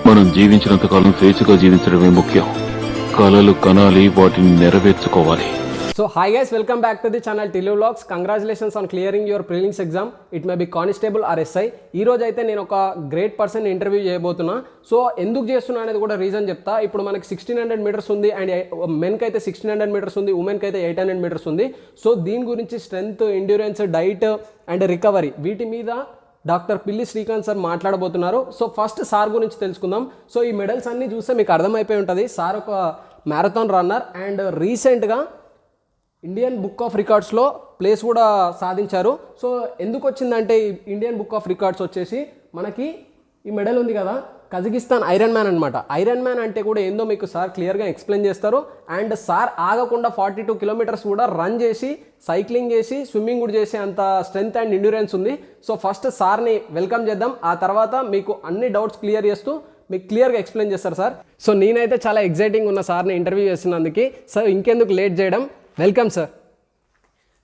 మనం జీవించినంతకాలం స్వేచ్ఛగా జీవించడమే ముఖ్యం. కలలు కనాలి, వాటిని నెరవేర్చుకోవాలి. So hi guys, welcome back to the channel Tilu Vlogs. Congratulations on clearing your prelims exam. It may be constable or SI. ఈ రోజు అయితే నేను ఒక గ్రేట్ పర్సన్ ఇంటర్వ్యూ చేయబోతున్నా. సో ఎందుకు చేస్తున్నా అనేది కూడా రీజన్ చెప్తా. ఇప్పుడు మనకి 1600 మీటర్స్ ఉంది అండ్ మెన్కి అయితే 1600 మీటర్స్ ఉంది, ఉమెన్కి అయితే 800 మీటర్స్ ఉంది. సో దీని గురించి strength, endurance, diet and recovery వీటి మీద డాక్టర్ పిల్లి శ్రీకాంత్ సార్ మాట్లాడబోతున్నారు. సో ఫస్ట్ సార్ గురించి తెలుసుకుందాం. సో ఈ మెడల్స్ అన్నీ చూస్తే మీకు అర్థమైపోయి ఉంటుంది. సార్ ఒక మ్యారథాన్ రన్నర్ అండ్ రీసెంట్గా ఇండియన్ బుక్ ఆఫ్ రికార్డ్స్లో ప్లేస్ కూడా సాధించారు. సో ఎందుకు వచ్చిందంటే ఇండియన్ బుక్ ఆఫ్ రికార్డ్స్ వచ్చేసి మనకి ఈ మెడల్ ఉంది కదా, కజకిస్తాన్ ఐరన్ మ్యాన్ అనమాట. ఐరన్ మ్యాన్ అంటే కూడా ఏందో మీకు సార్ క్లియర్గా ఎక్స్ప్లెయిన్ చేస్తారు. అండ్ సార్ ఆగకుండా 42 కిలోమీటర్స్ కూడా రన్ చేసి, సైక్లింగ్ చేసి, స్విమ్మింగ్ కూడా చేసే అంత స్ట్రెంగ్త్ అండ్ ఎండ్యూరెన్స్ ఉంది. సో ఫస్ట్ సార్ని వెల్కమ్ చేద్దాం. ఆ తర్వాత మీకు అన్ని డౌట్స్ క్లియర్ చేస్తూ మీకు క్లియర్గా ఎక్స్ప్లెయిన్ చేస్తారు సార్. సో నేనైతే చాలా ఎగ్జైటింగ్ ఉన్న సార్ని ఇంటర్వ్యూ చేస్తున్నందుకు. సార్ ఇంకెందుకు లేట్ చేయడం, welcome sir.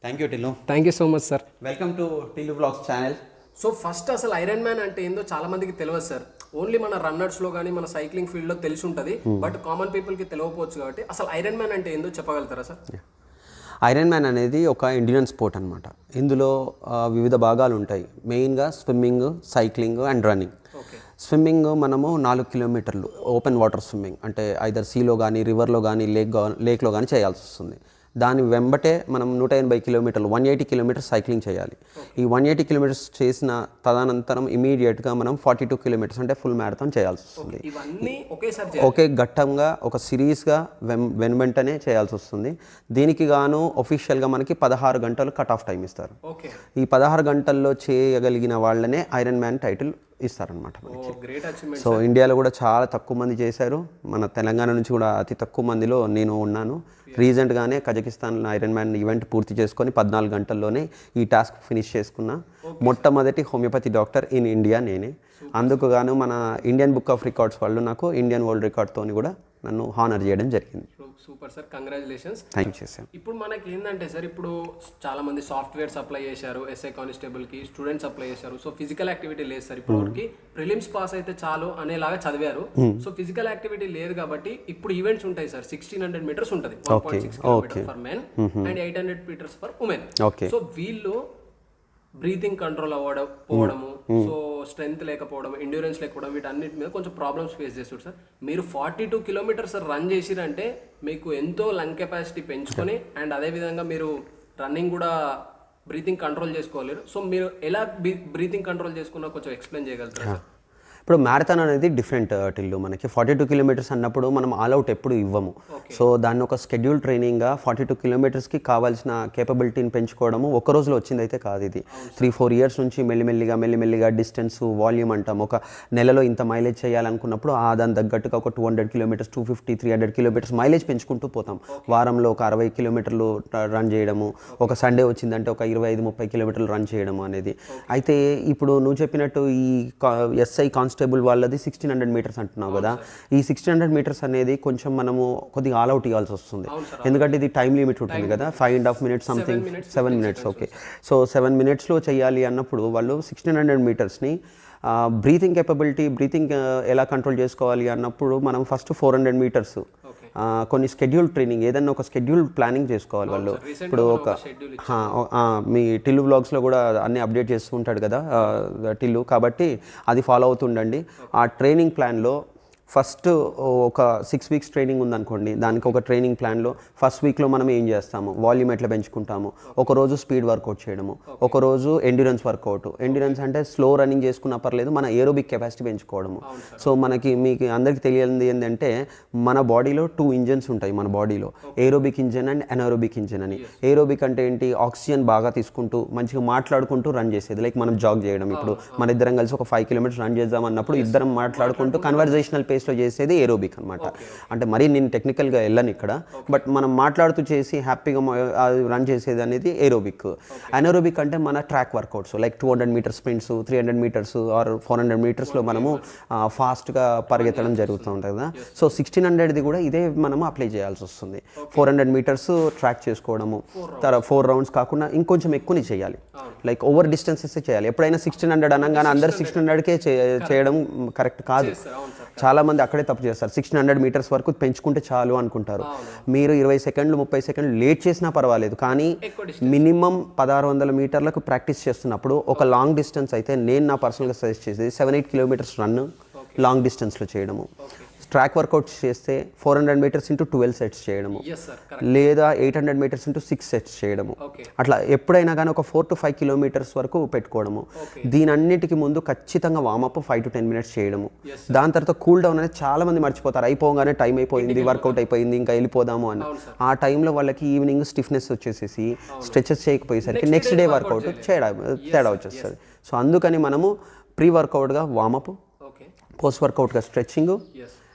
Thank you Tillu. Thank you so much sir. Welcome to Tillu vlogs channel. So first అసలు ఐరన్ మ్యాన్ అంటే ఏందో చాలా మందికి తెలియదు సార్. ఓన్లీ మన రన్నర్స్లో కానీ మన సైక్లింగ్ ఫీల్డ్లో తెలిసి ఉంటుంది, బట్ కామన్ పీపుల్కి తెలియకపోవచ్చు. కాబట్టి అసలు ఐరన్ మ్యాన్ అంటే ఏందో చెప్పగలుగుతారా సార్? ఐరన్ మ్యాన్ అనేది ఒక ఇండియన్ స్పోర్ట్ అనమాట. ఇందులో వివిధ భాగాలు ఉంటాయి. మెయిన్గా swimming, cycling and running. Swimming మనము 4 కిలోమీటర్లు ఓపెన్ వాటర్ స్విమ్మింగ్, అంటే ఐదర్ సీలో కానీ, రివర్లో కానీ, లేక్లో కానీ చేయాల్సి వస్తుంది. దాని వెంబటే మనం 180 కిలోమీటర్లు, 180 కిలోమీటర్స్ సైక్లింగ్ చేయాలి. ఈ 180 కిలోమీటర్స్ చేసిన తదనంతరం ఇమీడియట్గా మనం 42 కిలోమీటర్స్ అంటే ఫుల్ మ్యారథాన్ చేయాల్సి వస్తుంది. ఒకే ఘట్టంగా ఒక సిరీస్గా వెంటనే చేయాల్సి వస్తుంది. దీనికి గాను ఒఫీషియల్గా మనకి 16 గంటలు కట్ ఆఫ్ టైం ఇస్తారు. ఈ 16 గంటల్లో చేయగలిగిన వాళ్ళనే ఐరన్ మ్యాన్ టైటిల్ ఇస్తారనమాట మనకి. సో ఇండియాలో కూడా చాలా తక్కువ మంది చేశారు. మన తెలంగాణ నుంచి కూడా అతి తక్కువ మందిలో నేను ఉన్నాను. రీసెంట్గానే కజకిస్తాన్లో ఐరన్ మ్యాన్ ఈవెంట్ పూర్తి చేసుకొని 14 గంటల్లోనే ఈ టాస్క్ ఫినిష్ చేసుకున్నా. మొట్టమొదటి హోమియోపతి డాక్టర్ ఇన్ ఇండియా నేనే. అందుకు గాను మన ఇండియన్ బుక్ ఆఫ్ రికార్డ్స్ వాళ్ళు నాకు ఇండియన్ వరల్డ్ రికార్డ్తో కూడా నన్ను హానర్ చేయడం జరిగింది. Super sir, congratulations. Thank you sir. ఇప్పుడు మనకి ఏంటంటే సార్, ఇప్పుడు చాలా మంది సాఫ్ట్వేర్స్ అప్లై చేశారు, ఎస్ఐ కానిస్టేబుల్కి స్టూడెంట్స్ అప్లై చేశారు. సో ఫిజికల్ యాక్టివిటీ లేదు సార్. ఇప్పుడు వాటికి ప్రిలిమ్స్ పాస్ అయితే చాలు అనేలాగా చదివారు. సో ఫిజికల్ యాక్టివిటీ లేదు కాబట్టి ఇప్పుడు ఈవెంట్స్ ఉంటాయి సార్. 1600 మీటర్స్ ఉంటుంది, 1.6 kilometre for men and 800 metres for women. So వీళ్ళు బ్రీతింగ్ కంట్రోల్ పోవడము, సో స్ట్రెంగ్త్ లేకపోవడం, ఎండ్యూరెన్స్ లేకపోవడం, వీటన్నిటి మీద కొంచెం ప్రాబ్లమ్స్ ఫేస్ చేస్తారు సార్. మీరు 42 కిలోమీటర్స్ రన్ చేసిరంటే మీకు ఎంతో లంగ్ కెపాసిటీ పెంచుకొని అండ్ అదేవిధంగా మీరు రన్నింగ్ కూడా బ్రీతింగ్ కంట్రోల్ చేసుకోలేరు. సో మీరు ఎలా బ్రీతింగ్ కంట్రోల్ చేసుకున్నా కొంచెం ఎక్స్ప్లెయిన్ చేయగలుగుతారా సార్? ఇప్పుడు మ్యారథాన్ అనేది డిఫరెంట్ టిల్లు. మనకి 42 కిలోమీటర్స్ అన్నప్పుడు మనం ఆల్అవుట్ ఎప్పుడు ఇవ్వము. సో దాన్ని ఒక స్కెడ్యూల్ ట్రైనింగ్గా 42 కిలోమీటర్స్కి కావాల్సిన కేపబిలిటీని పెంచుకోవడము ఒక రోజులో వచ్చింది అయితే కాదు. ఇది 3-4 ఇయర్స్ నుంచి మెల్లిమెల్లిగా డిస్టెన్స్, వాల్యూమ్ అంటాం. ఒక నెలలో ఇంత మైలేజ్ చేయాలనుకున్నప్పుడు దాని తగ్గట్టుగా ఒక 200 కిలోమీటర్స్, 250, 300 కిలోమీటర్స్ మైలేజ్ పెంచుకుంటూ పోతాం. వారంలో ఒక 60 కిలోమీటర్లు రన్ చేయడము, ఒక సండే వచ్చిందంటే ఒక 25-30 కిలోమీటర్లు రన్ చేయడము అనేది. అయితే ఇప్పుడు నువ్వు చెప్పినట్టు ఈ ఎస్ఐ కానిస్టేబుల్ వాళ్ళది 1600 మీటర్స్ అంటున్నావు కదా. ఈ 1600 మీటర్స్ అనేది కొంచెం మనము కొద్దిగా ఆల్అవుట్ ఇవ్వాల్సి వస్తుంది. ఎందుకంటే ఇది టైం లిమిట్ ఉంటుంది కదా, 5.5 minutes something, 7 minutes. Okay, so 7 మినిట్స్లో చేయాలి అన్నప్పుడు వాళ్ళు 1600 మీటర్స్ని బ్రీతింగ్ కేపబిలిటీ, బ్రీతింగ్ ఎలా కంట్రోల్ చేసుకోవాలి అన్నప్పుడు మనం ఫస్ట్ 400 మీటర్స్ కొన్ని స్కెడ్యూల్ ట్రైనింగ్, ఏదన్నా ఒక స్కెడ్యూల్ ప్లానింగ్ చేసుకోవాలి వాళ్ళు. ఇప్పుడు ఒక మీ టిల్లు వ్లాగ్స్లో కూడా అన్నీ అప్డేట్ చేస్తూ ఉంటాడు కదా టిల్లు, కాబట్టి అది ఫాలో అవుతుండండి. ఆ ట్రైనింగ్ ప్లాన్లో ఫస్ట్ ఒక 6 వీక్స్ ట్రైనింగ్ ఉందనుకోండి, దానికి ఒక ట్రైనింగ్ ప్లాన్లో ఫస్ట్ వీక్లో మనం ఏం చేస్తాము, వాల్యూమ్ ఎట్లా పెంచుకుంటాము, ఒకరోజు స్పీడ్ వర్కౌట్ చేయడము, ఒకరోజు ఎండ్యూరెన్స్ వర్కౌట్. ఎండ్యూరెన్స్ అంటే స్లో రన్నింగ్ చేసుకున్నా పర్లేదు, మన ఏరోబిక్ కెపాసిటీ పెంచుకోవడము. సో మీకు అందరికీ తెలియంది ఏంటంటే మన బాడీలో 2 ఇంజన్స్ ఉంటాయి. మన బాడీలో aerobic engine and anaerobic engine అని. ఏరోబిక్ అంటే ఏంటి, ఆక్సిజన్ బాగా తీసుకుంటూ మంచిగా మాట్లాడుకుంటూ రన్ చేసేది. లైక్ మనం జాగ్ చేయడం. ఇప్పుడు మన ఇద్దరం కలిసి ఒక 5 కిలోమీటర్స్ రన్ చేద్దాం అన్నప్పుడు ఇద్దరం మాట్లాడుకుంటూ కన్వర్జేషనల్ డేస్లో చేసేది ఏరోబిక్ అనమాట. అంటే మరీ నేను టెక్నికల్గా వెళ్ళను ఇక్కడ, బట్ మనం మాట్లాడుతూ చేసి హ్యాపీగా రన్ చేసేది అనేది ఏరోబిక్. అనరోబిక్ అంటే మన track workouts like 200 metres sprints, 300 metres or 400 మీటర్స్లో మనము ఫాస్ట్గా పరిగెత్తడం జరుగుతూ ఉంటుంది కదా. సో 1600ది కూడా ఇదే మనము అప్లై చేయాల్సి వస్తుంది. 400 మీటర్స్ ట్రాక్ చేసుకోవడము, తర్వాత 4 రౌండ్స్ కాకుండా ఇంకొంచెం ఎక్కువని చేయాలి, లైక్ ఓవర్ డిస్టెన్సెస్ చేయాలి. ఎప్పుడైనా 1600 అనగానే అందరు 1600కే చేయడం కరెక్ట్ కాదు. చాలా మంది అక్కడే తప్పు చేస్తారు. 1600 మీటర్స్ వరకు పెంచుకుంటే చాలు అనుకుంటారు. మీరు 20 సెకండ్లు 30 సెకండ్లు లేట్ చేసినా పర్వాలేదు, కానీ మినిమం 1600 మీటర్లకు ప్రాక్టీస్ చేస్తున్నప్పుడు ఒక లాంగ్ డిస్టెన్స్ అయితే నేను నా పర్సనల్గా సజెస్ట్ చేసేది 7-8 కిలోమీటర్స్ రన్ లాంగ్ డిస్టెన్స్లో చేయడము. ట్రాక్ వర్కౌట్స్ చేస్తే 400 మీటర్స్ ఇంటూ 12 సెట్స్ చేయడము, లేదా 800 మీటర్స్ ఇంటూ 6 సెట్స్ చేయడము. అట్లా ఎప్పుడైనా కానీ ఒక 4 to 5 కిలోమీటర్స్ వరకు పెట్టుకోవడము. దీని అన్నిటికీ ముందు ఖచ్చితంగా వామప్ 5 to 10 మినిట్స్ చేయడము. దాని తర్వాత కూల్ డౌన్ అనేది చాలా మంది మర్చిపోతారు. అయిపోగానే టైం అయిపోయింది, వర్కౌట్ అయిపోయింది, ఇంకా వెళ్ళిపోదాము అని. ఆ టైంలో వాళ్ళకి ఈవినింగ్ స్టిఫ్నెస్ వచ్చేసేసి స్ట్రెచెస్ చేయకపోయేసరికి నెక్స్ట్ డే వర్కౌట్ తేడా వచ్చేస్తుంది. సో అందుకని మనము ప్రీ వర్కౌట్గా వామప్, పోస్ట్ వర్కౌట్గా స్ట్రెచ్చింగ్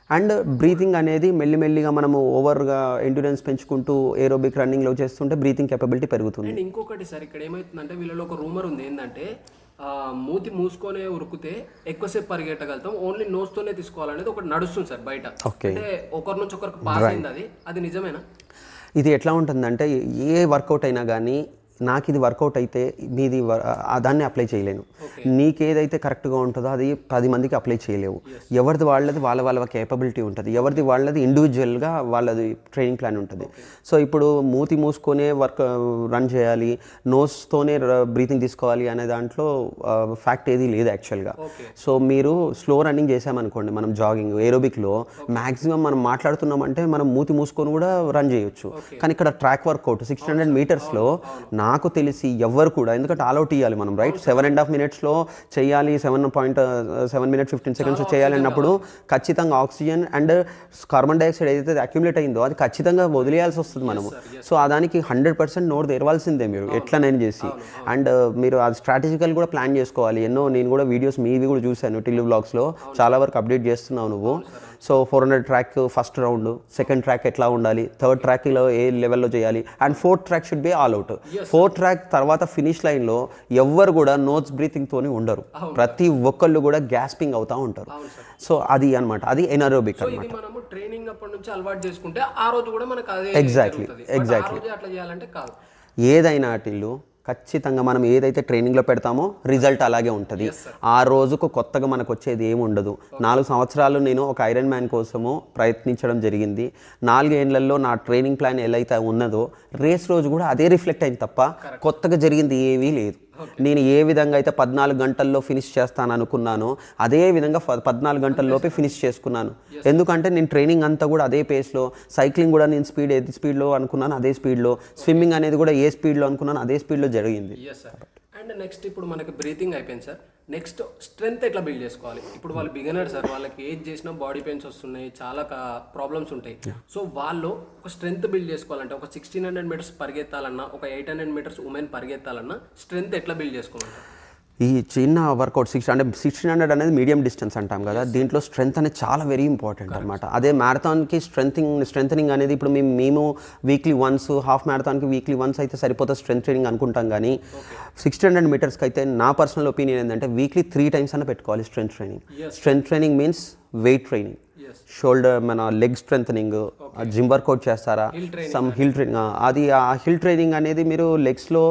అండ్ బ్రీతింగ్ అనేది మెల్లిమెల్లిగా మనము ఓవర్గా ఎండ్యూరెన్స్ పెంచుకుంటూ ఏరోబిక్ రన్నింగ్లో చేస్తుంటే బ్రీతింగ్ కేపబిలిటీ పెరుగుతుంది. అండ్ ఇంకొకటి సార్, ఇక్కడ ఏమవుతుందంటే వీళ్ళలో ఒక రూమర్ ఉంది ఏంటంటే మూతి మూసుకొనే ఉరికితే ఎక్కువసేపు పరిగెట్టగలుగుతాం, ఓన్లీ నోస్తోనే తీసుకోవాలనేది ఒకటి నడుస్తుంది సార్ బయట. అంటే ఒకరి నుంచి ఒకరికి పాస్ అయింది, అది నిజమేనా? ఇది ఎట్లా ఉంటుందంటే ఏ వర్కౌట్ అయినా కానీ నాకు ఇది వర్కౌట్ అయితే మీది దాన్ని అప్లై చేయలేను. నీకేదైతే కరెక్ట్గా ఉంటుందో అది 10 మందికి అప్లై చేయలేవు. ఎవరిది వాళ్ళది వాళ్ళ కేపబిలిటీ ఉంటుంది, ఎవరిది వాళ్ళది ఇండివిజువల్గా వాళ్ళది ట్రైనింగ్ ప్లాన్ ఉంటుంది. సో ఇప్పుడు మూతి మూసుకొనే రన్ చేయాలి, నోస్తోనే బ్రీతింగ్ తీసుకోవాలి అనే దాంట్లో ఫ్యాక్ట్ ఏది లేదు యాక్చువల్గా. సో మీరు స్లో రన్నింగ్ చేసామనుకోండి, మనం జాగింగ్ ఏరోబిక్లో మ్యాక్సిమం మనం మాట్లాడుతున్నామంటే మనం మూతి మూసుకొని కూడా రన్ చేయొచ్చు. కానీ ఇక్కడ ట్రాక్ వర్కౌట్ 600 మీటర్స్లో నాకు తెలిసి ఎవ్వరు కూడా, ఎందుకంటే ఆల్అౌట్ ఇవ్వాలి మనం రైట్, 7.5 మినిట్స్లో చేయాలి, 7 minutes 15 seconds చేయాలి అన్నప్పుడు ఖచ్చితంగా ఆక్సిజన్ అండ్ కార్బన్ డైఆక్సైడ్ ఏదైతే అక్యుములేట్ అయిందో అది ఖచ్చితంగా వదిలేయాల్సి వస్తుంది మనము. సో దానికి 100% నోరు తెరవాల్సిందే మీరు ఎట్లనైనా చేసి. అండ్ మీరు అది స్ట్రాటజికల్ కూడా ప్లాన్ చేసుకోవాలి. నేను కూడా వీడియోస్ మీవి కూడా చూశాను టిల్లు వ్లాగ్స్లో, చాలా వరకు అప్డేట్ చేస్తున్నావు నువ్వు. So 400 track first round, second track ఎట్లా ఉండాలి, థర్డ్ ట్రాక్లో ఏ లెవెల్లో చేయాలి, and fourth track should be all out. Fourth track తర్వాత ఫినిష్ లైన్లో ఎవ్వరు కూడా నోస్ బ్రీతింగ్తోని ఉండరు, ప్రతి ఒక్కళ్ళు కూడా గ్యాస్పింగ్ అవుతూ ఉంటారు. సో అది అనమాట, అది ఎనరోబిక్ అనమాట. ట్రైనింగ్ అప్పటి నుంచి అలవాటు చేసుకుంటే ఆ రోజు కూడా మనకు అదే ఎగ్జాక్ట్లీ అట్లా చేయాలంటే కాదు. ఏదైనా అటిల్లు ఖచ్చితంగా మనం ఏదైతే ట్రైనింగ్లో పెడతామో రిజల్ట్ అలాగే ఉంటుంది. ఆ రోజుకు కొత్తగా మనకు వచ్చేది ఏమి ఉండదు. 4 సంవత్సరాలు నేను ఒక ఐరన్ మ్యాన్ కోసము ప్రయత్నించడం జరిగింది. 4 ఏళ్లలో నా ట్రైనింగ్ ప్లాన్ ఎలా అయితే ఉన్నదో రేస్ రోజు కూడా అదే రిఫ్లెక్ట్ అయింది తప్ప కొత్తగా జరిగింది ఏమీ లేదు. నేను ఏ విధంగా అయితే 14 గంటల్లో ఫినిష్ చేస్తాను అనుకున్నానో అదే విధంగా 14 గంటల్లోపే ఫినిష్ చేసుకున్నాను. ఎందుకంటే నేను ట్రైనింగ్ అంతా కూడా అదే పేస్లో, సైక్లింగ్ కూడా నేను ఏది స్పీడ్లో అనుకున్నాను అదే స్పీడ్లో, స్విమ్మింగ్ అనేది కూడా ఏ స్పీడ్లో అనుకున్నాను అదే స్పీడ్లో జరిగింది. అండ్ నెక్స్ట్ ఇప్పుడు మనకి బ్రీతింగ్ అయిపోయింది సార్, నెక్స్ట్ స్ట్రెంత్ ఎట్లా బిల్డ్ చేసుకోవాలి? ఇప్పుడు వాళ్ళు బిగినర్ సార్, వాళ్ళకి ఏజ్ చేసినా బాడీ పెయిన్స్ వస్తున్నాయి, చాలా ప్రాబ్లమ్స్ ఉంటాయి. సో వాళ్ళు ఒక స్ట్రెంత్ బిల్డ్ చేసుకోవాలంటే ఒక 1600 మీటర్స్ పరిగెత్తాలన్నా, ఒక 800 మీటర్స్ ఉమెన్ పరిగెత్తాలన్నా స్ట్రెంత్ ఎట్లా బిల్డ్ చేసుకోవాలంటారు? ఈ చిన్న వర్కౌట్ 1600 అనేది మీడియం డిస్టెన్స్ అంటాం కదా, దీంట్లో స్ట్రెంత్ అనేది చాలా వెరీ ఇంపార్టెంట్ అనమాట. అదే మ్యారథాన్కి స్ట్రెంథనింగ్ అనేది ఇప్పుడు మేము వీక్లీ వన్స్, హాఫ్ మ్యారథాన్కి వీక్లీ వన్స్ అయితే సరిపోతే స్ట్రెంత్ ట్రైనింగ్ అనుకుంటాం. కానీ 1600 మీటర్స్కి అయితే నా పర్సనల్ ఒపీనియన్ ఏంటంటే వీక్లీ 3 times అన్న పెట్టుకోవాలి strength training. Strength training means weight training, shoulder మన లెగ్ స్ట్రెంథనింగ్, జిమ్ వర్కౌట్ చేస్తారా, సమ్ హిల్ ట్రైనింగ్. అది ఆ హిల్ ట్రైనింగ్ అనేది మీరు లెగ్స్లో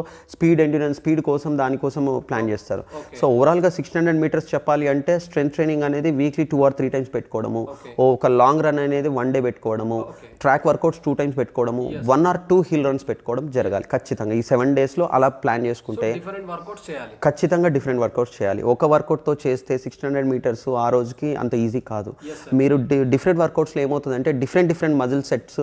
ఎండ్యూరెన్స్ స్పీడ్ కోసం దానికోసం ప్లాన్ చేస్తారు. సో ఓవరాల్గా 1600 మీటర్స్ చెప్పాలి అంటే స్ట్రెంత్ ట్రైనింగ్ అనేది వీక్లీ 2 or 3 times పెట్టుకోవడము, ఒక లాంగ్ రన్ అనేది 1 day పెట్టుకోవడము, ట్రాక్ వర్కౌట్స్ 2 times పెట్టుకోవడము, 1 or 2 హిల్ రన్స్ పెట్టుకోవడం జరగాలి ఖచ్చితంగా. ఈ 7 daysలో అలా ప్లాన్ చేసుకుంటే ఖచ్చితంగా డిఫరెంట్ వర్కౌట్స్ చేయాలి. ఒక వర్కౌట్తో చేస్తే 1600 మీటర్స్ ఆ రోజుకి అంత ఈజీ కాదు. మీరు డిఫరెంట్ వర్కౌట్స్లో ఏమవుతుందంటే డిఫరెంట్ మజిల్ సెట్స్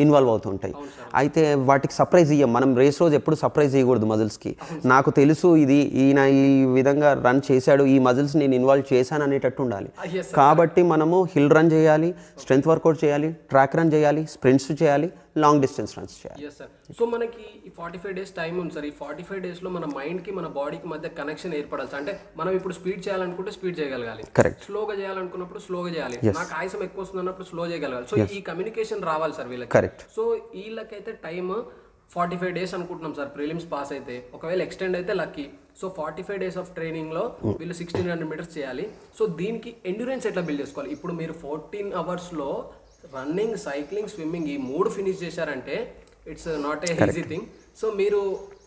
ఇన్వాల్వ్ అవుతుంటాయి. అయితే వాటికి సర్ప్రైజ్ ఇయ్యం మనం, రేస్ రోజు ఎప్పుడు సర్ప్రైజ్ ఇవ్వకూడదు మజిల్స్కి. నాకు తెలుసు ఇది ఈయన ఈ విధంగా రన్ చేశాడు, ఈ మజిల్స్ నేను ఇన్వాల్వ్ చేశాను అనేటట్టు ఉండాలి. కాబట్టి మనము హిల్ రన్ చేయాలి, స్ట్రెంత్ వర్కౌట్ చేయాలి, ట్రాక్ రన్ చేయాలి, స్ప్రింట్స్ చేయాలి, లాంగ్ డిస్టెన్స్ రన్స్ చేయాలి. సో మనకి ఈ 45 days టైం ఉంది సార్. ఈ 45 daysలో మన మైండ్కి మన బాడీకి మధ్య కనెక్షన్ ఏర్పడాలి. అంటే మనం ఇప్పుడు స్పీడ్ చేయాలనుకుంటే స్పీడ్ చేయగలగాలి, కరెక్ట్. స్లోగా చేయాలనుకున్నప్పుడు స్లోగా చేయాలి, నాకు ఆయాసం ఎక్కువ వస్తుంది అన్నప్పుడు స్లో చేయగలగాలి. సో ఈ కమ్యూనికేషన్ రావాలి సార్ వీళ్ళకి. కరెక్ట్. సో వీళ్ళకైతే టైం 45 days అనుకుంటున్నాం సార్. ప్రిలిమ్స్ పాస్ అయితే ఒకవేళ ఎక్స్టెండ్ అయితే లక్కీ. సో 45 days ఆఫ్ ట్రైనింగ్లో వీళ్ళు 1600 meters చేయాలి. సో దీనికి ఎండ్యూరెన్స్ ఎట్లా బిల్డ్ చేసుకోవాలి? ఇప్పుడు మీరు 14 hours రన్నింగ్, సైక్లింగ్, స్విమ్మింగ్ ఈ 3 ఫినిష్ చేశారంటే it's not a easy thing. So మీరు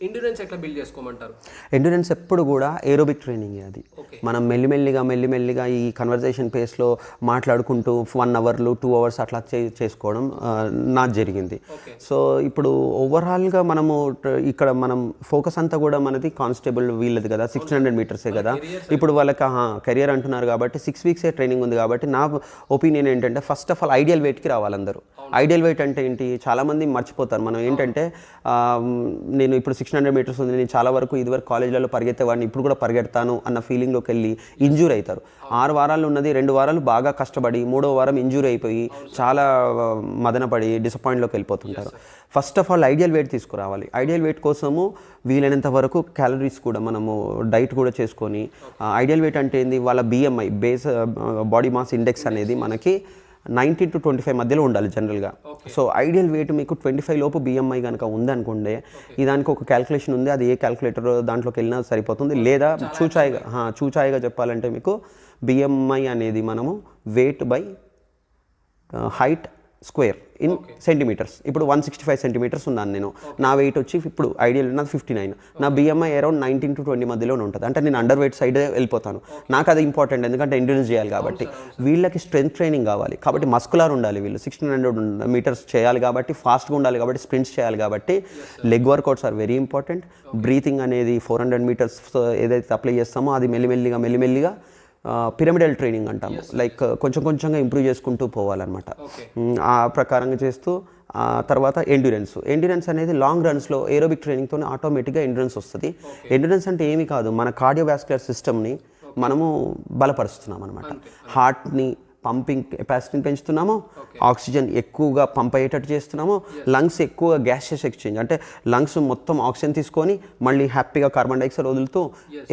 ఎండ్యూరెన్స్ ఎట్లా బిల్డ్ చేసుకోమంటారు? ఎండ్యూరెన్స్ ఎప్పుడు కూడా ఏరోబిక్ ట్రైనింగ్. అది మనం మెల్లిమెల్లిగా ఈ కన్వర్జేషన్ పేస్లో మాట్లాడుకుంటూ 1 hour 2 hours అట్లా చేసుకోవడం నాకు జరిగింది. సో ఇప్పుడు ఓవరాల్గా మనము ఇక్కడ మనం ఫోకస్ అంతా కూడా మనది కానిస్టేబుల్ వీళ్ళది కదా, 1600 meters కదా. ఇప్పుడు వాళ్ళకి కెరియర్ అంటున్నారు కాబట్టి 6 weeks ట్రైనింగ్ ఉంది కాబట్టి నా ఒపీనియన్ ఏంటంటే ఫస్ట్ ఆఫ్ ఆల్ ఐడియల్ వెయిట్కి రావాలి అందరూ. ఐడియల్ వెయిట్ అంటే ఏంటి, చాలామంది మర్చిపోతారు. మనం ఏంటంటే నేను ఇప్పుడు 600 meters ఉంది, నేను చాలా వరకు ఇదివరకు కాలేజీలలో పరిగెత్తేవాడిని, ఇప్పుడు కూడా పరిగెడతాను అన్న ఫీలింగ్లోకి వెళ్ళి ఇంజూరీ అవుతారు. 6 వారాలు ఉన్నది 2 వారాలు బాగా కష్టపడి 3వ వారం ఇంజూరీ అయిపోయి చాలా మదనపడి డిసప్పాయింట్లోకి వెళ్ళిపోతుంటారు. First of all ideal weight తీసుకురావాలి. ఐడియల్ వెయిట్ కోసము వీలైనంత వరకు క్యాలరీస్ కూడా మనము డైట్ కూడా చేసుకొని, ఐడియల్ వెయిట్ అంటే ఏంది, వాళ్ళ BMI base body mass index అనేది మనకి 19 to 25 మధ్యలో ఉండాలి జనరల్గా. సో ఐడియల్ వెయిట్ మీకు 25 లోపు BMI కనుక ఉందనుకోండి, దానికి ఒక క్యాల్కులేషన్ ఉంది, అది ఏ క్యాల్కులేటర్ దాంట్లోకి వెళ్ళినా సరిపోతుంది. లేదా చూచాయిగా చెప్పాలంటే మీకు BMI అనేది మనము weight by height square in centimetres. ఇప్పుడు 165 centimeters ఉన్నాను నేను, నా వెయిట్ వచ్చి ఇప్పుడు ఐడియల్ నాది 59, నా BMI అరౌండ్ 19 to 20 మధ్యలోనే ఉంటుంది. అంటే నేను అండర్ వెయిట్ సైడ్ వెళ్ళిపోతాను. నాకు అది ఇంపార్టెంట్, ఎందుకంటే ఎండ్యూరెన్స్ చేయాలి కాబట్టి. వీళ్ళకి స్ట్రెంత్ ట్రైనింగ్ కావాలి కాబట్టి మస్కులర్ ఉండాలి. వీళ్ళు 1600 meters చేయాలి కాబట్టి ఫాస్ట్గా ఉండాలి కాబట్టి స్ప్రింట్స్ చేయాలి కాబట్టి leg workouts are very important. Breathing అనేది 400 meters ఏదైతే అప్లై చేస్తామో అది మెల్లిమెల్లిగా పిరమిడల్ ట్రైనింగ్ అంటాము, లైక్ కొంచెంగా ఇంప్రూవ్ చేసుకుంటూ పోవాలన్నమాట. ఆ ప్రకారంగా చేస్తూ తర్వాత ఎండ్యూరెన్స్ అనేది లాంగ్ రన్స్లో ఏరోబిక్ ట్రైనింగ్తో ఆటోమేటిక్గా ఎండ్యూరెన్స్ వస్తుంది. ఎండ్యూరెన్స్ అంటే ఏమీ కాదు, మన కార్డియోవాస్కులర్ సిస్టమ్ని మనము బలపరుస్తున్నాం అనమాట. హార్ట్ని పంపింగ్ కెపాసిటీని పెంచుతున్నాము, ఆక్సిజన్ ఎక్కువగా పంప్ అయ్యేటట్టు చేస్తున్నాము, లంగ్స్ ఎక్కువ గ్యాసెస్ ఎక్స్చేంజ్ అంటే లంగ్స్ మొత్తం ఆక్సిజన్ తీసుకొని మళ్ళీ హ్యాపీగా కార్బన్ డైఆక్సైడ్ వదులుతూ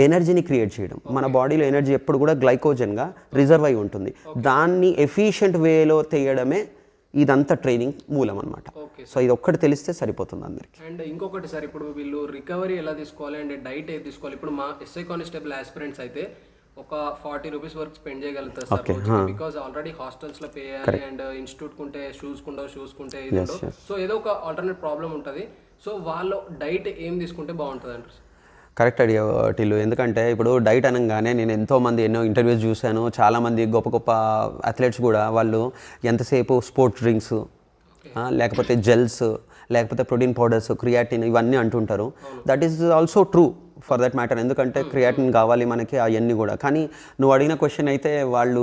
ఎనర్జీని క్రియేట్ చేయడం. మన బాడీలో ఎనర్జీ ఎప్పుడు కూడా గ్లైకోజన్గా రిజర్వ్ అయి ఉంటుంది. దాన్ని ఎఫిషియెంట్ వేలో తీయడమే ఇదంతా ట్రైనింగ్ మూలం అనమాట. సో ఇది ఒక్కటి తెలిస్తే సరిపోతుంది అందరికి. అండ్ ఇంకొకటి సార్, ఇప్పుడు వీళ్ళు రికవరీ ఎలా తీసుకోవాలి అండ్ డైట్ ఏది తీసుకోవాలి? ఇప్పుడు మా SI కానిస్టేబుల్ ఆస్పిరెంట్స్ అయితే ఒక 40 rupees వరకు స్పెండ్ చేయగలుగుతారు సార్, బికాజ్ ఆల్రెడీ హాస్టల్స్ లో పే చేయాలి అండ్ ఇన్స్టిట్యూట్ కుంటే షూస్ కుంటే సో ఏదో ఒక ఆల్టర్నేట్ ప్రాబ్లం ఉంటుంది. సో వాళ్ళు డైట్ ఏం తీసుకుంటే బాగుంటుంది అంటారు? Correct idea Tillu. ఎందుకంటే ఇప్పుడు డైట్ అనగానే నేను ఎన్నో ఇంటర్వ్యూస్ చూశాను. చాలామంది గొప్ప అథ్లెట్స్ కూడా వాళ్ళు ఎంతసేపు స్పోర్ట్స్ డ్రింక్స్, లేకపోతే జెల్స్, లేకపోతే ప్రోటీన్ పౌడర్స్, క్రియాటిన్ ఇవన్నీ అంటుంటారు. That is also true for that matter. ఎందుకంటే క్రియాటిన్ కావాలి మనకి అవన్నీ కూడా. కానీ నువ్వు అడిగిన క్వశ్చన్ అయితే వాళ్ళు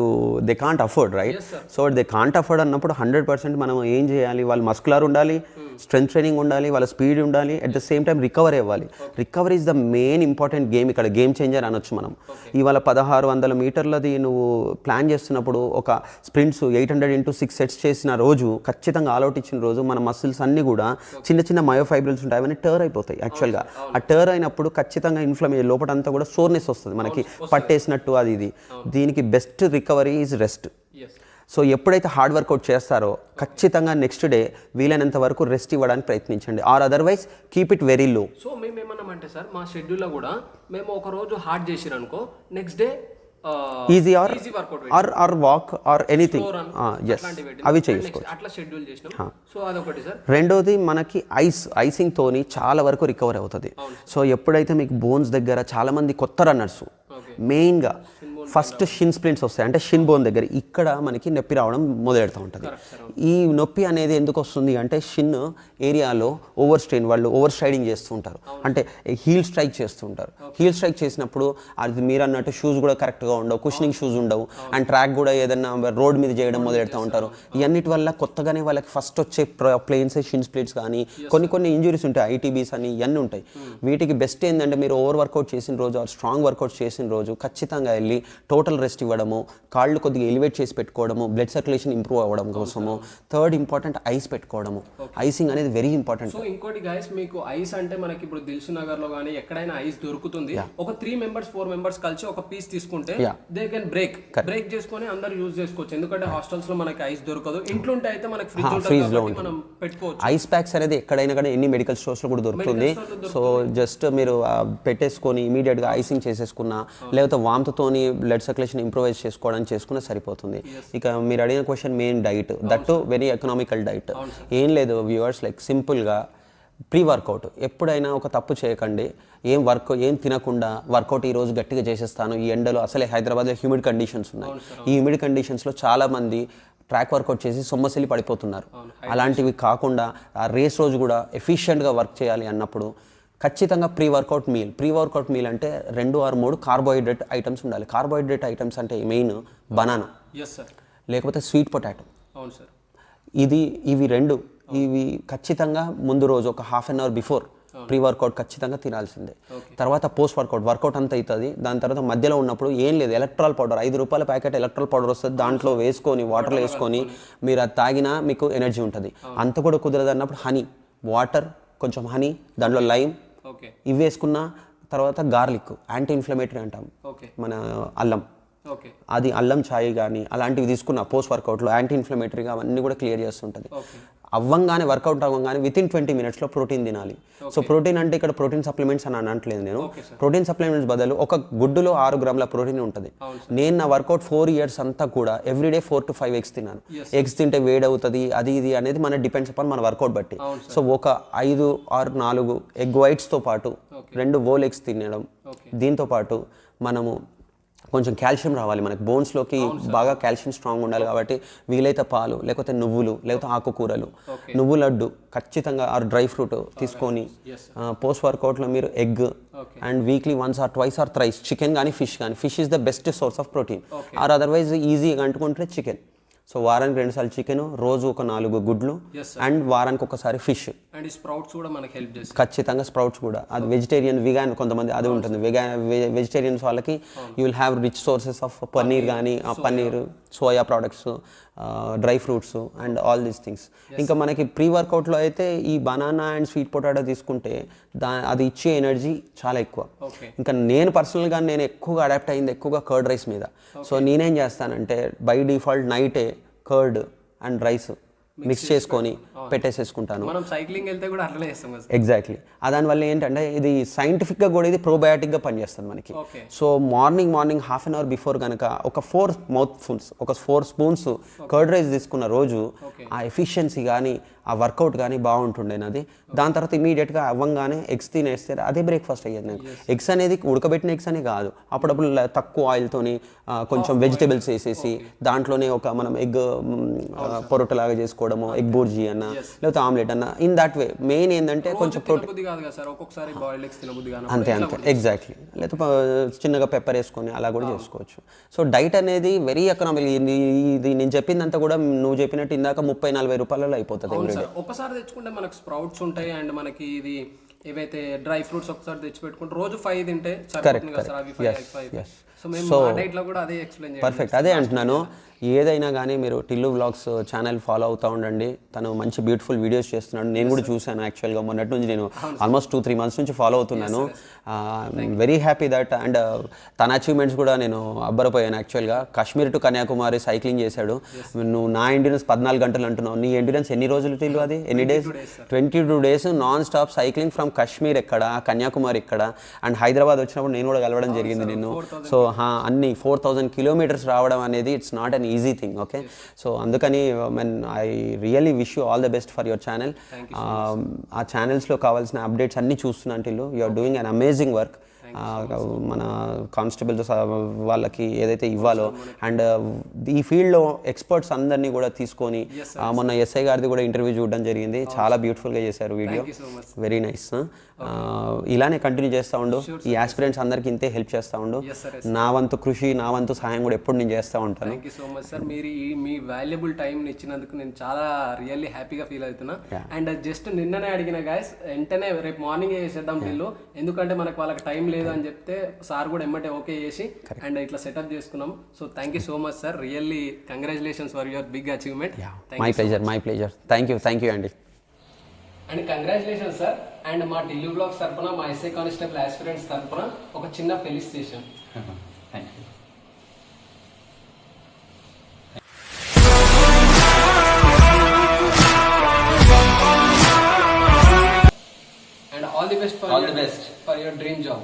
they can't afford, right? So they can't afford అన్నప్పుడు 100% మనం ఏం చేయాలి, వాళ్ళు మస్కులర్ ఉండాలి, స్ట్రెంత్ ట్రైనింగ్ ఉండాలి, వాళ్ళ స్పీడ్ ఉండాలి, at the same time recovery అవ్వాలి. Recovery is the main important game, ఇక్కడ గేమ్ చేంజర్ అనొచ్చు మనం. ఇవాళ 1600 మీటర్లది నువ్వు ప్లాన్ చేస్తున్నప్పుడు ఒక స్ప్రింట్స్ 800 into 6 sets చేసిన రోజు, ఖచ్చితంగా ఆల్అౌట్ ఇచ్చిన రోజు మన మసిల్స్ అన్నీ కూడా చిన్న మయోఫైబ్రిల్స్ ఉంటాయి, అవన్నీ టర్న్ అయిపోతాయి. యాక్చువల్గా ఆ టర్న్ అయినప్పుడు ఖచ్చితంగా ఇన్ఫ్లమేషన్ లోపలంతా కూడా సోర్నెస్ వస్తుంది మనకి, పట్టేసినట్టు అది ఇది. దీనికి best recovery is rest. So ఎప్పుడైతే హార్డ్ వర్కౌట్ చేస్తారో ఖచ్చితంగా నెక్స్ట్ డే వీలైనంత వరకు రెస్ట్ ఇవ్వడానికి ప్రయత్నించండి, or otherwise keep it very low. So మేము ఏమన్నామంటే సార్, మా షెడ్యూల్లో కూడా మేము ఒక రోజు హార్డ్ చేసిరనుకో next day easy or walk or anything అవి చేసుకోవచ్చు. అట్లా షెడ్యూల్ చేసినాం. సో అదొకటి సార్. రెండోది మనకి ఐసింగ్ తోని చాలా వరకు రికవర్ అవుతుంది. సో ఎప్పుడైతే మీకు బోన్స్ దగ్గర చాలా మంది కొత్త రన్నర్స్ మెయిన్గా ఫస్ట్ షిన్ స్ప్లింట్స్ వస్తాయి, అంటే షిన్ బోన్ దగ్గర ఇక్కడ మనకి నొప్పి రావడం మొదలెడుతూ ఉంటుంది. ఈ నొప్పి అనేది ఎందుకు వస్తుంది అంటే షిన్ ఏరియాలో ఓవర్ స్ట్రెయిన్, వాళ్ళు ఓవర్ స్ట్రైడింగ్ చేస్తూ ఉంటారు, అంటే హీల్ స్ట్రైక్ చేస్తూ ఉంటారు. హీల్ స్ట్రైక్ చేసినప్పుడు అది మీరు అన్నట్టు షూస్ కూడా కరెక్ట్గా ఉండవు, కుషనింగ్ షూస్ ఉండవు, అండ్ ట్రాక్ కూడా ఏదైనా రోడ్ మీద చేయడం మొదలెడుతూ ఉంటారు. ఇవన్నిటి వల్ల కొత్తగానే వాళ్ళకి ఫస్ట్ వచ్చే ప్లేన్స్ షిన్ స్ప్లిట్స్ కానీ కొన్ని ఇంజురీస్ ఉంటాయి, ఐటీబీస్ అని ఇవన్నీ ఉంటాయి. వీటికి బెస్ట్ ఏంటంటే మీరు ఓవర్ వర్కౌట్ చేసిన రోజు ఆర్ స్ట్రాంగ్ వర్కౌట్ చేసిన రోజు ఖచ్చితంగా వెళ్ళి టోటల్ రెస్ట్ ఇవ్వడము, కాళ్ళు కొద్దిగా ఎలివేట్ చేసి పెట్టుకోవడము, బ్లడ్ సర్క్యులేషన్ ఇంప్రూవ్ అవ్వడం కోసము. థర్డ్ ఇంపార్టెంట్ ఐస్ పెట్టుకోవడము, ఐసింగ్ అనేది వెరీ ఇంపార్టెంట్. సో ఇంకోటి గైస్, మీకు ఐస్ అంటే మనకి ఇప్పుడు దిల్సు నగర్ లో కానీ ఎక్కడైనా ఐస్ దొరుకుతుంది. ఒక 3 members 4 members కలిసి ఒక పీస్ తీసుకుంటే దే కెన్ బ్రేక్ చేసుకొని అందరూ యూజ్ చేసుకోవచ్చు. ఎందుకంటే హాస్టల్స్ లో మనకి ఐస్ దొరకదు, ఇంట్లో ఉంటే అయితే మనకి ఫ్రిడ్జ్ లో మనం పెట్టుకోవచ్చు. ఐస్ ప్యాక్స్ అనేది ఎక్కడైనా కానీ ఎన్ని మెడికల్ స్టోర్స్ లో కూడా దొరుకుతుంది. సో జస్ట్ మీరు పెట్టేసుకొని ఇమీడియట్ గా ఐసింగ్ చేసేసుకున్నా, లేకపోతే వామ్తోని బ్లడ్ సర్క్యులేషన్ ఇంప్రూవైజ్ చేసుకోవడానికి చేసుకున్నా సరిపోతుంది. ఇక మీరు అడిగిన question main diet, that very economical diet. ఏం లేదు వ్యూవర్స్, లైక్ సింపుల్గా ప్రీ వర్కౌట్ ఎప్పుడైనా ఒక తప్పు చేయకండి. ఏం తినకుండా వర్కౌట్ ఈ రోజు గట్టిగా చేసేస్తాను, ఈ ఎండలో అసలే హైదరాబాద్లో హ్యూమిడ్ కండిషన్స్ ఉన్నాయి, ఈ హ్యూమిడ్ కండిషన్స్లో చాలామంది ట్రాక్ వర్కౌట్ చేసి సొమ్మసిల్లి పడిపోతున్నారు. అలాంటివి కాకుండా ఆ రేస్ రోజు కూడా ఎఫిషియెంట్గా వర్క్ చేయాలి అన్నప్పుడు ఖచ్చితంగా ప్రీ వర్కౌట్ మీల్ అంటే 2 or 3 కార్బోహైడ్రేట్ ఐటమ్స్ ఉండాలి. కార్బోహైడ్రేట్ ఐటమ్స్ అంటే మెయిన్ బనానా, లేకపోతే స్వీట్ పొటాటో. ఇవి ఖచ్చితంగా ముందు రోజు ఒక 1/2 hour బిఫోర్ ప్రీ వర్కౌట్ ఖచ్చితంగా తినాల్సిందే. తర్వాత పోస్ట్ వర్కౌట్ అంతా అవుతుంది. దాని తర్వాత మధ్యలో ఉన్నప్పుడు ఏం లేదు, ఎలక్ట్రాల్ పౌడర్, 5 రూపాయల ప్యాకెట్ ఎలక్ట్రాల్ పౌడర్ వస్తుంది, దాంట్లో వేసుకొని వాటర్లో వేసుకొని మీరు అది తాగినా మీకు ఎనర్జీ ఉంటుంది. అంత కూడా కుదరదు అన్నప్పుడు హనీ, వాటర్, కొంచెం హనీ, దాంట్లో లైమ్ ఇవి వేసుకున్న తర్వాత గార్లిక్, యాంటీ ఇన్ఫ్లమేటరీ అంటాం మన అల్లం, అది అల్లం ఛాయ్ కానీ అలాంటివి తీసుకున్న పోస్ట్ వర్కౌట్లో యాంటీ ఇన్ఫ్లమేటరీగా అవన్నీ కూడా క్లియర్ చేస్తుంటుంది. వర్కౌట్ అవ్వగానే వితిన్ 20 minutesలో ప్రోటీన్ తినాలి. సో ప్రోటీన్ అంటే ఇక్కడ ప్రోటీన్ సప్లిమెంట్స్ అని అనట్లేదు నేను. ప్రోటీన్ సప్లిమెంట్స్ బదులు ఒక గుడ్డులో 6 grams ప్రోటీన్ ఉంటుంది. నేను నా వర్కౌట్ 4 years అంతా కూడా ఎవ్రీడే 4 to 5 eggs తిన్నాను. ఎగ్స్ తింటే వేడి అవుతుంది, అది ఇది అనేది మన డిపెండ్స్ అపాన్ మన వర్కౌట్ బట్టి. సో ఒక 5 or 4 ఎగ్ వైట్స్తో పాటు 2 whole eggs తినడం, దీంతో పాటు మనము కొంచెం కాల్షియం రావాలి మనకి, బోన్స్లోకి బాగా కాల్షియం స్ట్రాంగ్ ఉండాలి కాబట్టి వీలైతే పాలు, లేకపోతే నువ్వులు, లేకపోతే ఆకుకూరలు, నువ్వు లడ్డు ఖచ్చితంగా ఆర్ డ్రై ఫ్రూట్ తీసుకొని పోస్ట్ వర్కౌట్లో మీరు egg and weekly 1 or 2 or 3 chicken కానీ fish is the best source of protein. Or otherwise ఈజీగా అంటుకుంటే చికెన్. సో వారానికి 2 సార్లు చికెన్, రోజు ఒక 4 గుడ్లు, అండ్ వారానికి ఒకసారి ఫిష్. అండ్ స్ప్రౌట్స్ కూడా మనకి హెల్ప్ చేస్తాయి. ఖచ్చితంగా స్ప్రౌట్స్ కూడా, అది వెజిటేరియన్ విగాన్ కొంతమంది అది ఉంటుంది. వెజిటేరియన్స్ వాళ్ళకి you will have rich sources of paneer కానీ, paneer, soya products, dry fruits and all these things. ఇంకా మనకి ప్రీ వర్కౌట్లో అయితే ఈ బనానా అండ్ స్వీట్ పొటాటో తీసుకుంటే అది ఇచ్చే ఎనర్జీ చాలా ఎక్కువ. ఇంకా నేను పర్సనల్గా ఎక్కువగా అడాప్ట్ అయింది ఎక్కువగా కర్డ్ రైస్ మీద. సో నేనేం చేస్తానంటే బై డిఫాల్ట్ నైటే కర్డ్ అండ్ రైస్ మిక్స్ చేసుకొని పెట్టేసేసుకుంటాను. మనం సైక్లింగ్ వెళ్తే కూడా అట్లనే చేస్తాం. ఎగ్జాక్ట్లీ. దానివల్ల ఏంటంటే ఇది సైంటిఫిక్గా కూడా ఇది ప్రోబయాటిక్గా పనిచేస్తుంది మనకి. సో మార్నింగ్ 1/2 hour బిఫోర్ కనుక ఒక 4 spoons కర్డ్ రైస్ తీసుకున్న రోజు ఆ ఎఫిషియన్సీ కానీ ఆ వర్కౌట్ కానీ బాగుంటుండేనది. దాని తర్వాత ఇమీడియట్గా అవ్వంగానే ఎగ్స్ తినేస్తే అదే బ్రేక్ఫాస్ట్ అయ్యేది నాకు. ఎగ్స్ అనేది ఉడకబెట్టిన ఎగ్స్ అని కాదు, అప్పుడప్పుడు తక్కువ ఆయిల్తోని కొంచెం వెజిటేబుల్స్ వేసేసి దాంట్లోనే ఒక మనం ఎగ్ పొరొట్టలాగా చేసుకోవడము, ఎగ్ బుర్జీ అన్న, లేకపోతే ఆమ్లెట్ అన్న, ఇన్ దట్ వే. మెయిన్ ఏంటంటే కొంచెం ప్రోటీన్, అంతే ఎగ్జాక్ట్లీ. లేకపోతే చిన్నగా పెప్పర్ వేసుకొని అలా కూడా చేసుకోవచ్చు. సో డైట్ అనేది వెరీ ఎకనామిక్. ఇది నేను చెప్పిందంతా కూడా నువ్వు చెప్పినట్టు ఇందాక 30-40 రూపాయలలో అయిపోతుంది. ఒకసారి తెచ్చుకుంటే మనకు స్ప్రౌట్స్ ఉంటాయి అండ్ మనకి ఇది ఏవైతే డ్రై ఫ్రూట్స్ ఒకసారి తెచ్చి పెట్టుకుంటే రోజు 5 తింటే పర్ఫెక్ట్. అదే అంటున్నాను, ఏదైనా కానీ మీరు టిల్లు వ్లాగ్స్ ఛానల్ ఫాలో అవుతూ ఉండండి. తను మంచి బ్యూటిఫుల్ వీడియోస్ చేస్తున్నాడు, నేను కూడా చూశాను. యాక్చువల్గా మొన్నటి నుంచి నేను ఆల్మోస్ట్ 2-3 months నుంచి ఫాలో అవుతున్నాను. Very happy that. అండ్ తన అచీవ్మెంట్స్ కూడా నేను అబ్బరపోయాను. యాక్చువల్గా కాశ్మీర్ టు కన్యాకుమారి సైక్లింగ్ చేశాడు. నువ్వు నా ఎండ్యూరెన్స్ 14 గంటలు అంటున్నావు, నీ ఎండ్యూరెన్స్ ఎన్ని రోజులు టిల్లు? అది ఎన్ని days? 22 days non stop cycling from Kashmir ఎక్కడ, కన్యాకుమారి ఎక్కడ, అండ్ హైదరాబాద్ వచ్చినప్పుడు నేను కూడా కలవడం జరిగింది నిన్ను. సో అన్ని 4000 kilometers రావడం అనేది it's not an easy thing. Okay, so అందుకని I really wish you all the best for your channel. ఆ ఛానల్స్లో కావాల్సిన అప్డేట్స్ అన్నీ చూస్తున్నాను టిల్లు. You are doing an amazing work. మన కానిస్టేబుల్స్ వాళ్ళకి ఏదైతే ఇవ్వాలో అండ్ ఈ ఫీల్డ్లో ఎక్స్పర్ట్స్ అందరినీ కూడా తీసుకొని మొన్న ఎస్ఐ గారిది కూడా ఇంటర్వ్యూ చూడడం జరిగింది. చాలా బ్యూటిఫుల్గా చేశారు వీడియో, వెరీ నైస్. ఇలానే కంటిన్యూ చేస్తూ ఉండు, ఈ ఆస్పిరెంట్స్ అందరికి ఇంతే హెల్ప్ చేస్తూ ఉండు. నా వంతు కృషి, నా వంతు సహాయం కూడా ఎప్పుడు నేను చేస్తూ ఉంటాను. Thank you so much sir. మీరు మీ వాల్యుబుల్ టైం ఇచ్చినందుకు నేను చాలా రియల్లీ హ్యాపీగా ఫీల్ అవుతున్నా. అండ్ జస్ట్ నిన్ననే అడిగిన గాయస్, వెంటనే రేపు మార్నింగ్ చేసేద్దాం పిల్లు, ఎందుకంటే మనకు వాళ్ళకి టైం లేదు అని చెప్తే సార్ కూడా ఎమ్మటే ఓకే చేసి అండ్ ఇట్లా సెటప్ చేసుకున్నాం. So thank you so much sir, really congratulations for your big achievement. My pleasure. Thank you అండి. And congratulation sir. అండ్ మా ఢిల్లీ బ్లాగ్స్ తరఫున, మా ఎస్ఐ కానిస్టేబుల్ ఆస్పిరెంట్స్ తరఫున ఒక చిన్న felicitation. Thank you. And all the best for your dream job.